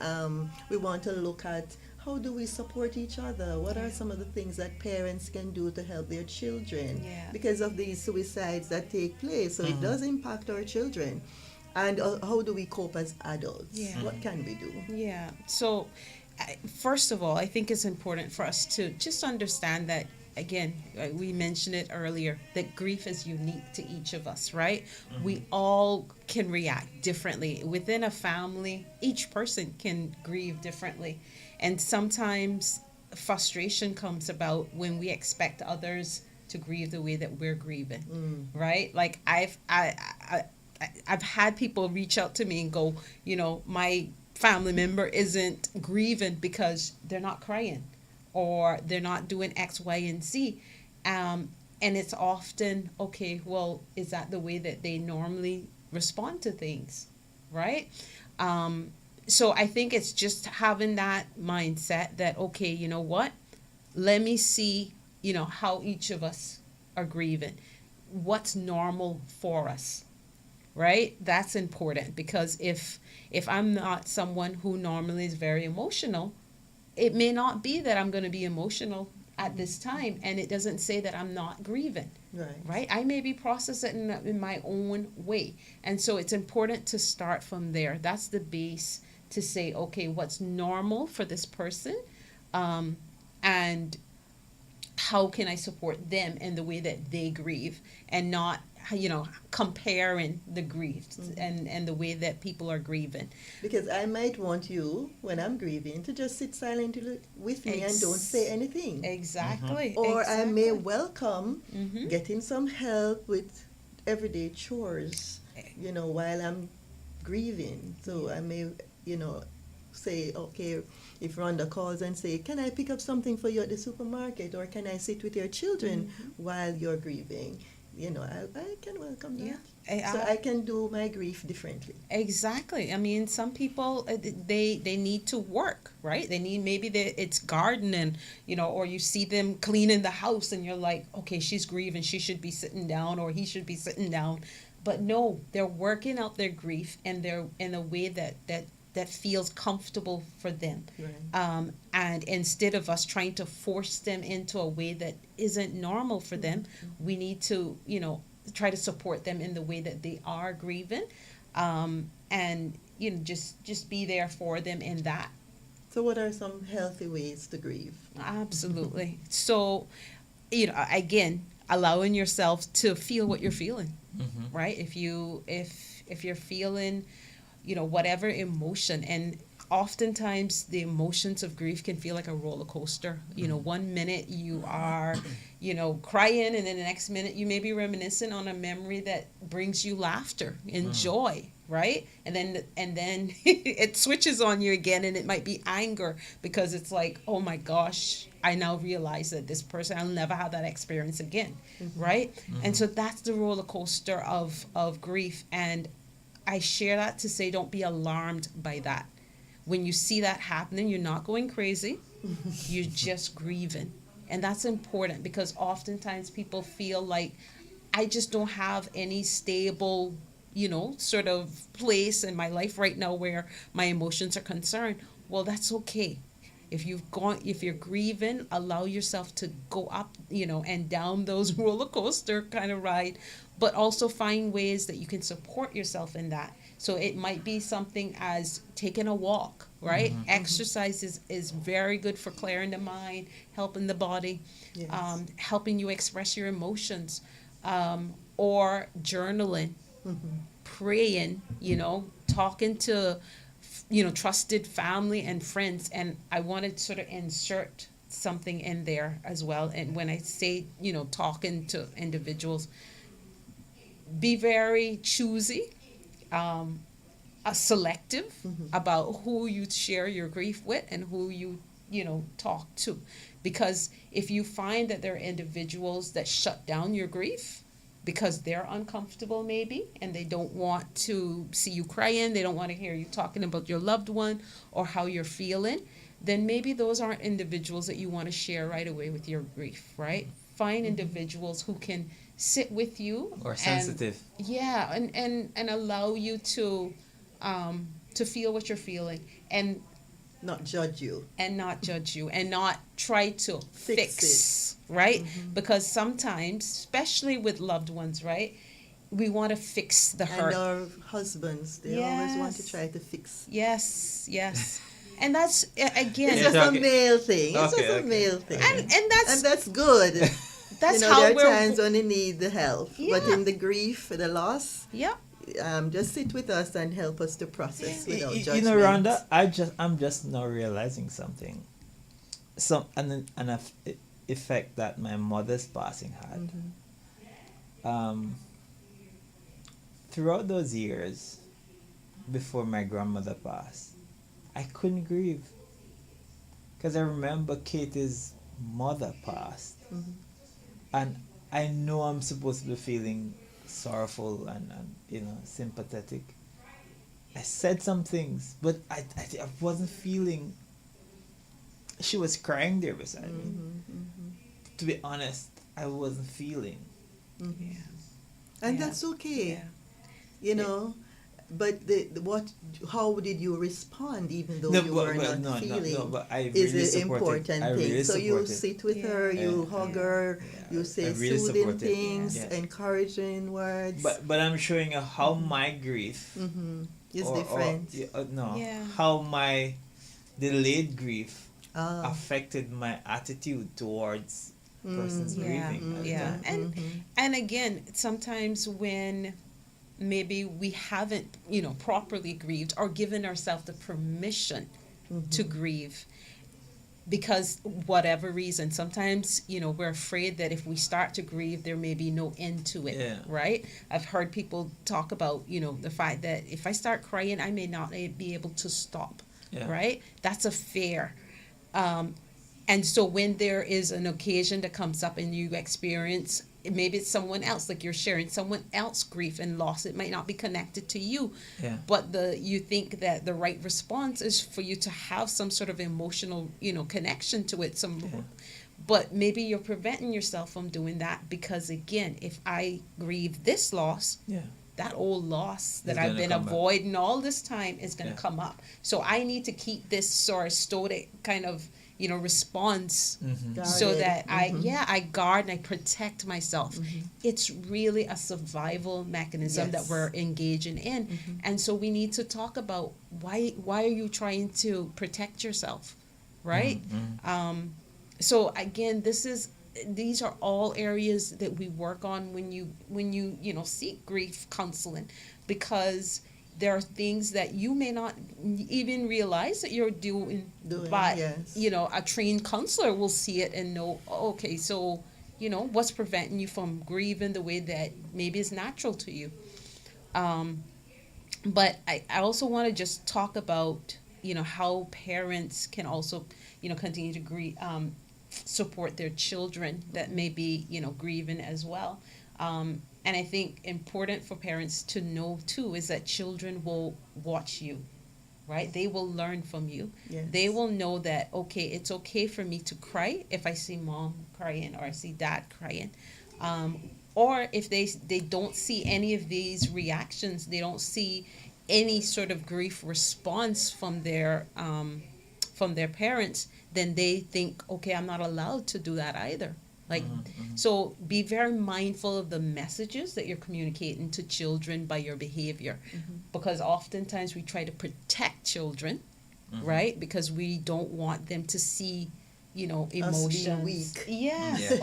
We want to look at how do we support each other? What are some of the things that parents can do to help their children? Yeah. Because of these suicides that take place. So it does impact our children. And how do we cope as adults? Yeah. What can we do? Yeah. So, first of all, I think it's important for us to just understand that, again, we mentioned it earlier, that grief is unique to each of us, right? We all can react differently. Within a family, each person can grieve differently. And sometimes frustration comes about when we expect others to grieve the way that we're grieving, right? Like I've had people reach out to me and go, my family member isn't grieving because they're not crying or they're not doing X, Y, and Z. And it's often, okay, well, is that the way that they normally respond to things, right? So I think it's just having that mindset that, okay, you know what? Let me see, how each of us are grieving. What's normal for us, right? That's important, because if I'm not someone who normally is very emotional, it may not be that I'm going to be emotional at this time, and it doesn't say that I'm not grieving. Right? I may be processing it in my own way. And so it's important to start from there. That's the base to say, okay, what's normal for this person? And how can I support them in the way that they grieve, and not, comparing the grief and the way that people are grieving. Because I might want you, when I'm grieving, to just sit silently with me and don't say anything. Exactly. Or I may exactly. welcome getting some help with everyday chores, while I'm grieving. So I may, say, okay, if Rhonda calls and say, can I pick up something for you at the supermarket, or can I sit with your children while you're grieving? I can welcome that. Yeah. So I can do my grief differently. Exactly. I mean, some people, they need to work, right? They need, maybe it's gardening, or you see them cleaning the house and you're like, okay, she's grieving, she should be sitting down, or he should be sitting down. But no, they're working out their grief, and they're in a way that feels comfortable for them. Right. And instead of us trying to force them into a way that isn't normal for them, we need to, try to support them in the way that they are grieving, and just be there for them in that. So what are some healthy ways to grieve? Absolutely. So, again, allowing yourself to feel what you're feeling, right? If you're feeling, whatever emotion, and oftentimes the emotions of grief can feel like a roller coaster. You know, one minute you are, you know, crying, and then the next minute you may be reminiscing on a memory that brings you laughter and joy, right? And then it switches on you again, and it might be anger, because it's like, oh my gosh, I now realize that this person, I'll never have that experience again, right? And so that's the roller coaster of grief. And I share that to say, don't be alarmed by that. When you see that happening, you're not going crazy. You're just grieving. And that's important, because oftentimes people feel like, I just don't have any stable, you know, sort of place in my life right now where my emotions are concerned. Well, that's okay. If you're grieving, allow yourself to go up, you know, and down those roller coaster kind of ride, but also find ways that you can support yourself in that. So it might be something as taking a walk, right? Exercise is very good for clearing the mind, helping the body, Yes. helping you express your emotions, or journaling, praying, you know, talking to, you know, trusted family and friends. And I want to sort of insert something in there as well. And when I say, you know, talking to individuals, be very choosy, selective about who you share your grief with and who you know, talk to. Because if you find that there are individuals that shut down your grief because they're uncomfortable maybe, and they don't want to see you crying, they don't want to hear you talking about your loved one or how you're feeling, then maybe those aren't individuals that you want to share right away with your grief, right? Find individuals who can sit with you. Or sensitive. And allow you to feel what you're feeling, and Not judge you. not judge you, and not try to Fix fix right? Because sometimes, especially with loved ones, right, we want to fix the hurt. And our husbands, they always want to Yes. try to fix. Yes. And that's again, It's Yeah, just a okay. male thing. It's Okay, just a okay. male thing. and that's And that's good. that's you know, how there are we're times when you need the help. But Yeah. in the grief, the loss, yeah. just sit with us and help us to process without You judgment. know, Rhonda, I'm just now realizing something. An effect that my mother's passing had. Throughout those years, before my grandmother passed, I couldn't grieve. Because I remember Katie's mother passed. And I know I'm supposed to be feeling sorrowful and you know, sympathetic. I said some things, but I wasn't feeling. She was crying there beside me. To be honest, I wasn't feeling. And Yeah. that's okay. Yeah. You know. But how did you respond, even though you were not feeling? But I is really the supported. important I thing. really So you supported. sit with her, you hug her, Yeah. you say I really soothing supported. things, Yes. encouraging words. But I'm showing you how my grief It's or- different. no, Yeah. how my delayed grief Ah. affected my attitude towards persons grieving. at the Yeah. time. And again, sometimes when maybe we haven't, you know, properly grieved or given ourselves the permission to grieve, because whatever reason, sometimes, you know, we're afraid that if we start to grieve, there may be no end to it, Yeah. right? I've heard people talk about, you know, the fact that if I start crying, I may not be able to stop, Yeah. right? That's a fear. And so when there is an occasion that comes up and you experience, maybe it's someone else, like you're sharing someone else grief and loss, it might not be connected to you, Yeah. but you think that the right response is for you to have some sort of emotional, you know, connection to it. But maybe you're preventing yourself from doing that because, again, if I grieve this loss, Yeah. that old loss that It's I've gonna been come back. avoiding all this time is going to Yeah. come up. So I need to keep this sort of stoic kind of, you know, response so Guarded. that I guard and I protect myself. It's really a survival mechanism that Yes. we're engaging in. And so we need to talk about why are you trying to protect yourself, right? So again, these are all areas that we work on when you seek grief counseling, because there are things that you may not even realize that you're doing, but yes. you know, a trained counselor will see it and know, oh, okay, so you know what's preventing you from grieving the way that maybe is natural to you. But I also want to just talk about, you know, how parents can also, you know, continue to support their children that may be, you know, grieving as well. And I think important for parents to know too is that children will watch you, right? They will learn from you. Yes. They will know that, okay, it's okay for me to cry if I see mom crying or I see dad crying. Or if they don't see any of these reactions, they don't see any sort of grief response from their parents, then they think, okay, I'm not allowed to do that either. Like, so be very mindful of the messages that you're communicating to children by your behavior, because oftentimes we try to protect children, right? Because we don't want them to see, you know, emotions. Us being weak. Yes. Yeah.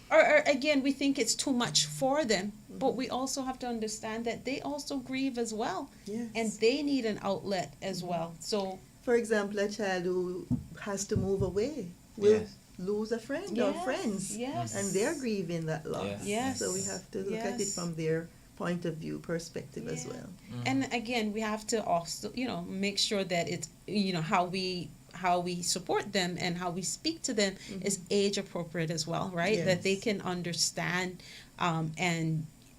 Or again, we think it's too much for them, but we also have to understand that they also grieve as well. Yes. And they need an outlet as well. So, For example, a child who has to move away will Yes. lose a friend or Yes, friends. yes. And they're grieving that loss. Yes. Yes. So we have to look at it Yes. from their point of view, perspective as Yeah. well. and again, we have to also, you know, make sure that it's, you know, how we support them and how we speak to them is age appropriate as well, right? That they Yes. can understand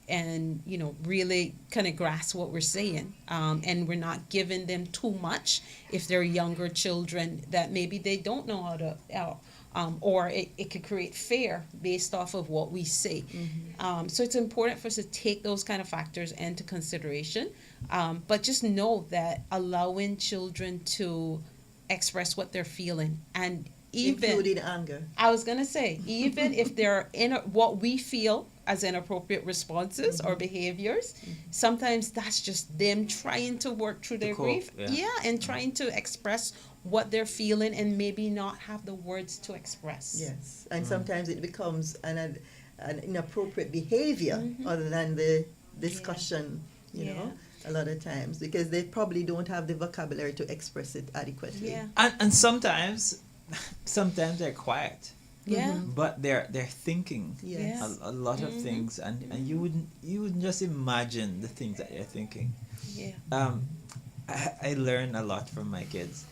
and you know, really kind of grasp what we're saying, and we're not giving them too much if they're younger children that maybe they don't know how to or it could create fear based off of what we say. So it's important for us to take those kind of factors into consideration, but just know that allowing children to express what they're feeling, and even Including anger. I was gonna say, even if they're in what we feel as inappropriate responses or behaviors, sometimes that's just them trying to work through their cope, grief. yeah. And trying to express what they're feeling and maybe not have the words to express. Yes. And sometimes it becomes an inappropriate behavior other than the discussion, you know, a lot of times, because they probably don't have the vocabulary to express it adequately. Yeah. And sometimes they're quiet, Yeah. but they're thinking Yes. a lot of things, and you wouldn't just imagine the things that they're thinking. Yeah. I learn a lot from my kids.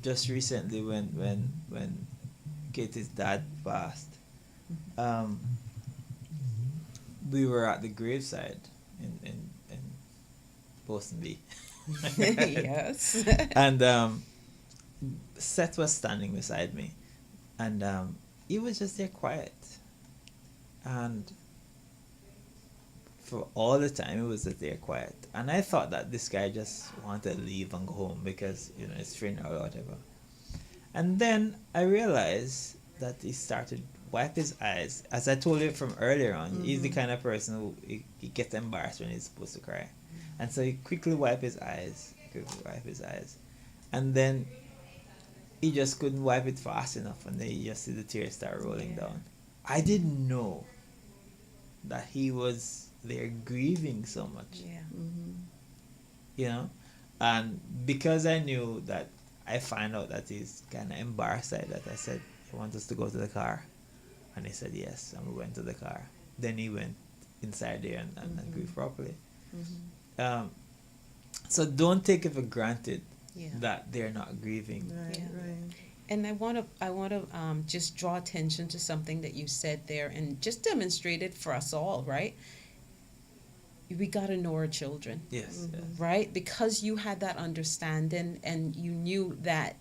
Just recently, when Katie's dad passed, we were at the graveside in Boston. Yes. And Seth was standing beside me, and he was just there quiet, and for all the time he was just there quiet, and I thought that this guy just wanted to leave and go home because, you know, it's funeral or whatever. And then I realized that he started wipe his eyes. As I told you from earlier on, he's the kind of person who he gets embarrassed when he's supposed to cry, and so he quickly wiped his eyes, and then he just couldn't wipe it fast enough, and then you just see the tears start rolling down. I didn't know that he was there grieving so much, Yeah. you know, and because I knew that, I find out that he's kind of embarrassed by that. I said, "You want us to go to the car?" And he said yes, and we went to the car. Then he went inside there and grieved properly. So don't take it for granted Yeah. that they're not grieving. Right, Yeah. right. And I want to just draw attention to something that you said there, and just demonstrate it for us all, right? We got to know our children, Yes, yes. right? Because you had that understanding, and you knew that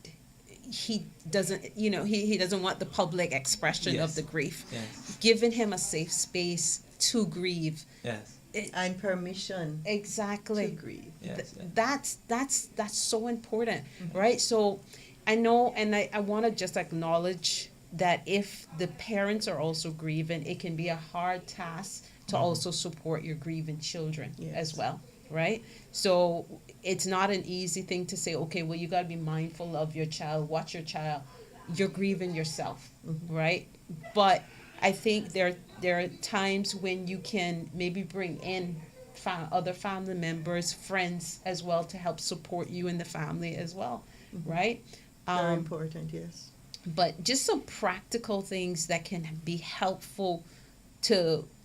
he doesn't, you know, he doesn't want the public expression of Yes. the grief. Yes, Giving him a safe space to grieve. yes, And permission Exactly. to grieve. yes, yes. That's so important, right? So I know, and I want to just acknowledge that if the parents are also grieving, it can be a hard task to also support your grieving children as Yes. well, right? So it's not an easy thing to say, okay, well, you got to be mindful of your child, watch your child. You're grieving yourself, right? But I think there are times when you can maybe bring in other family members, friends as well, to help support you in the family as well, right? Very important, yes. But just some practical things that can be helpful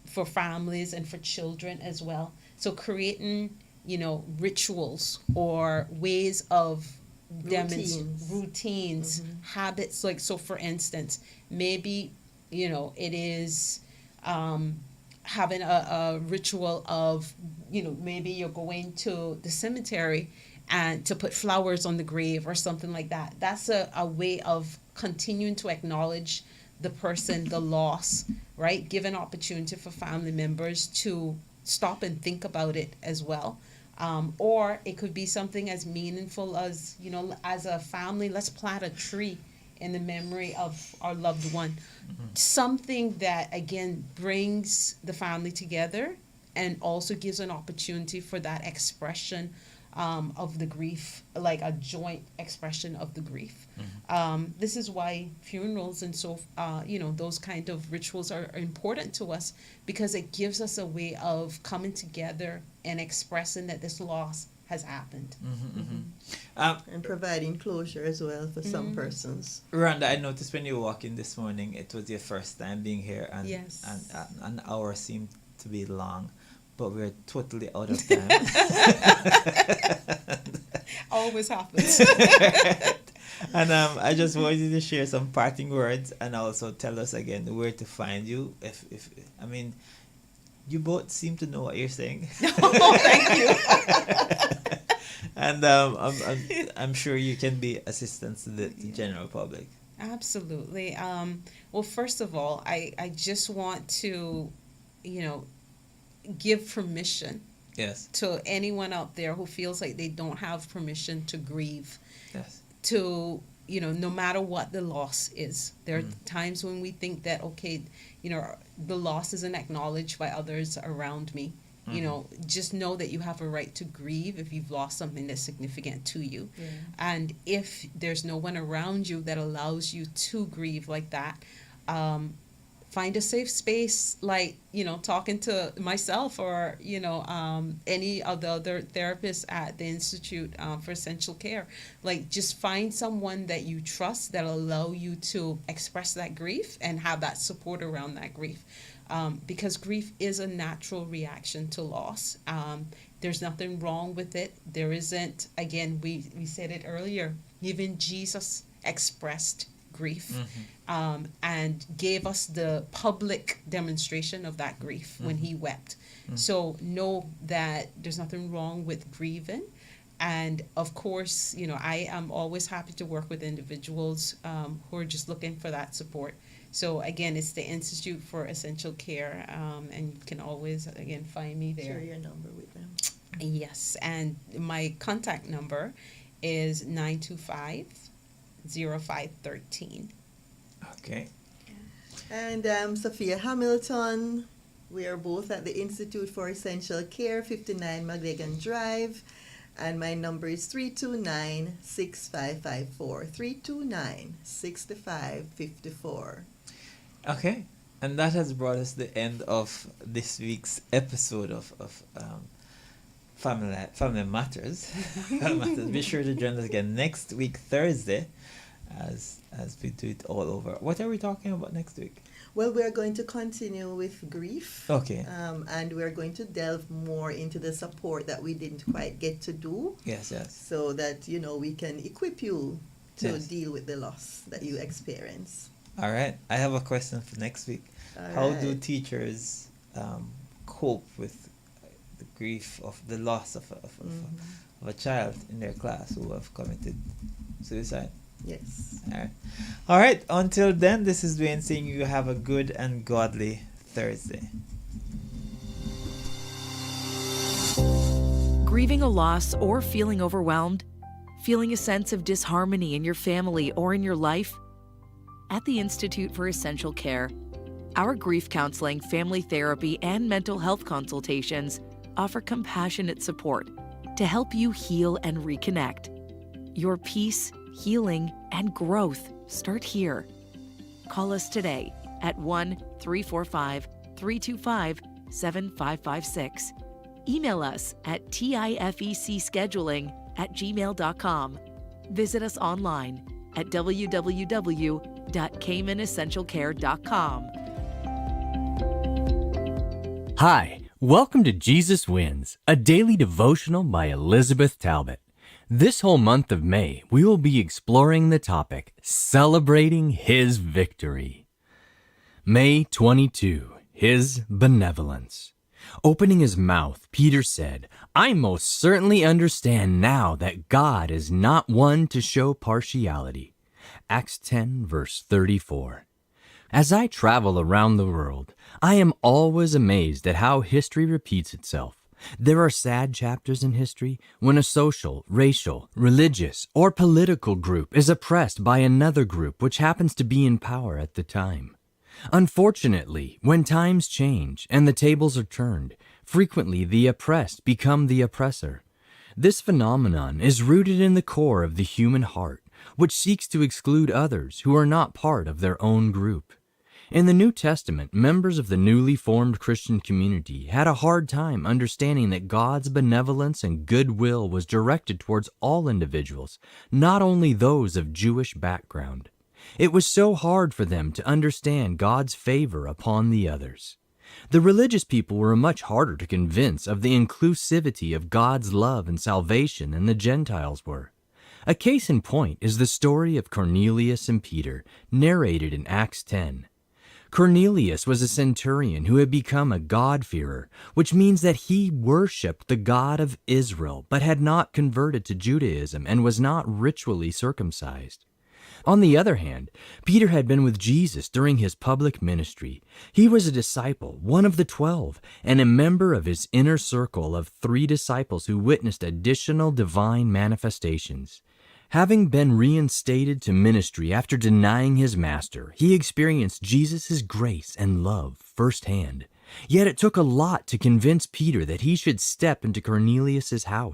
for families and for children as well. So creating, rituals or ways of routines, habits. Like, so for instance, maybe, it is having a ritual of, maybe you're going to the cemetery and to put flowers on the grave or something like that. That's a way of continuing to acknowledge the person, the loss, right? Give an opportunity for family members to stop and think about it as well. Or it could be something as meaningful as, as a family, let's plant a tree in the memory of our loved one. Something that, again, brings the family together and also gives an opportunity for that expression of the grief, like a joint expression of the grief. This is why funerals and those kind of rituals are important to us, because it gives us a way of coming together and expressing that this loss has happened. And providing closure as well for some persons. Rhonda, I noticed when you walked in this morning, it was your first time being here, and, Yes. and an hour seemed to be long, but we're totally out of time. Always happens. And I just wanted you to share some parting words and also tell us again where to find you. If you both seem to know what you're saying. Oh, thank you. And I'm sure you can be assistance to the general public. Absolutely. Well, first of all, I just want to, give permission Yes. to anyone out there who feels like they don't have permission to grieve, Yes. to, no matter what the loss is. There are times when we think that, okay, the loss isn't acknowledged by others around me. Just know that you have a right to grieve if you've lost something that's significant to you. Yeah. And if there's no one around you that allows you to grieve like that, find a safe space, like, talking to myself or, any of the other therapists at the Institute for Essential Care. Like, just find someone that you trust that'll allow you to express that grief and have that support around that grief. Because grief is a natural reaction to loss. There's nothing wrong with it. There isn't, again, we said it earlier, even Jesus expressed grief and gave us the public demonstration of that grief when he wept. So know that there's nothing wrong with grieving. And of course, I am always happy to work with individuals who are just looking for that support. So again, it's the Institute for Essential Care, and you can always, again, find me there. Share your number with them. Yes, and my contact number is 925-0513. Okay. And Sophia Hamilton, we are both at the Institute for Essential Care, 59 McGregor Drive. And my number is 329-6554. 329-6554. Okay. And that has brought us to the end of this week's episode of Family Matters. Family Matters. Be sure to join us again next week, Thursday, as we do it all over. What are we talking about next week? Well, we're going to continue with grief. Okay. And we're going to delve more into the support that we didn't quite get to do. Yes. So that, we can equip you to Yes. deal with the loss that you experience. All right. I have a question for next week. How do teachers cope with the grief of the loss of a child in their class who have committed suicide? Yes. All right. Until then, this is Dwayne saying you have a good and godly Thursday. Grieving a loss or feeling overwhelmed? Feeling a sense of disharmony in your family or in your life? At the Institute for Essential Care, our grief counseling, family therapy, and mental health consultations offer compassionate support to help you heal and reconnect. Your peace, healing, and growth start here. Call us today at 1-345-325-7556 Email us at tifecscheduling@gmail.com. Visit us online at www.caymanessentialcare.com. Hi, welcome to Jesus Wins, a daily devotional by Elizabeth Talbot. This whole month of May, we will be exploring the topic, Celebrating His Victory. May 22, His Benevolence. Opening his mouth, Peter said, I most certainly understand now that God is not one to show partiality. Acts 10, verse 34. As I travel around the world, I am always amazed at how history repeats itself. There are sad chapters in history when a social, racial, religious, or political group is oppressed by another group which happens to be in power at the time. Unfortunately, when times change and the tables are turned, frequently the oppressed become the oppressor. This phenomenon is rooted in the core of the human heart, which seeks to exclude others who are not part of their own group. In the New Testament, members of the newly formed Christian community had a hard time understanding that God's benevolence and goodwill was directed towards all individuals, not only those of Jewish background. It was so hard for them to understand God's favor upon the others. The religious people were much harder to convince of the inclusivity of God's love and salvation than the Gentiles were. A case in point is the story of Cornelius and Peter, narrated in Acts 10. Cornelius was a centurion who had become a God-fearer, which means that he worshipped the God of Israel, but had not converted to Judaism and was not ritually circumcised. On the other hand, Peter had been with Jesus during his public ministry. He was a disciple, one of the 12, and a member of his inner circle of 3 disciples who witnessed additional divine manifestations. Having been reinstated to ministry after denying his master, he experienced Jesus' grace and love firsthand. Yet it took a lot to convince Peter that he should step into Cornelius' house.